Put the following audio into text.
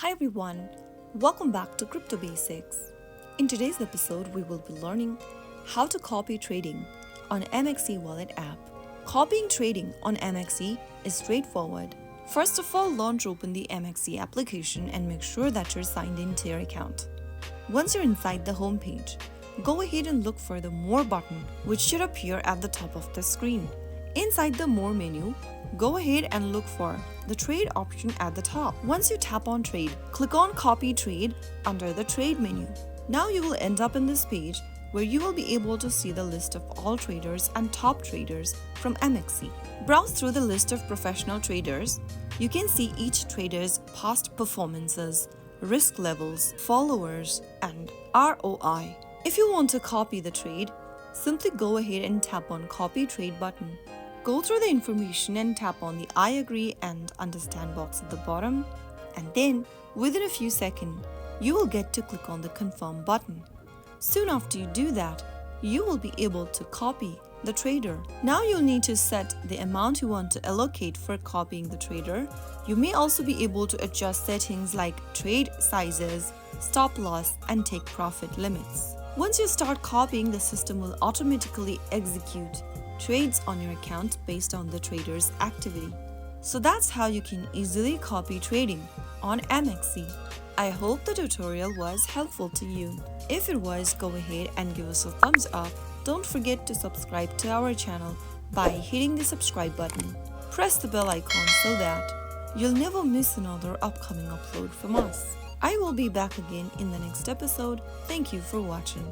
Hi everyone, welcome back to Crypto Basics. In today's episode, we will be learning how to copy trading on MEXC Wallet app. Copying trading on MEXC is straightforward. First of all, launch open the MEXC application and make sure that you're signed into your account. Once you're inside the home page, go ahead and look for the More button, which should appear at the top of the screen. Inside the More menu, go ahead and look for the Trade option at the top. Once you tap on Trade, click on Copy Trade under the Trade menu. Now you will end up in this page where you will be able to see the list of all traders and top traders from MEXC. Browse through the list of professional traders. You can see each trader's past performances, risk levels, followers, and ROI. If you want to copy the trade, simply go ahead and tap on Copy Trade button. Go through the information and tap on the I agree and understand box at the bottom, and then within a few seconds, you will get to click on the confirm button. Soon after you do that, you will be able to copy the trader. Now you'll need to set the amount you want to allocate for copying the trader. You may also be able to adjust settings like trade sizes, stop loss, and take profit limits. Once you start copying, the system will automatically execute trades on your account based on the trader's activity. So that's how you can easily copy trading on MEXC. I hope the tutorial was helpful to you. If it was, go ahead and give us a thumbs up. Don't forget to subscribe to our channel by hitting the subscribe button. Press the bell icon so that you'll never miss another upcoming upload from us. I will be back again in the next episode. Thank you for watching.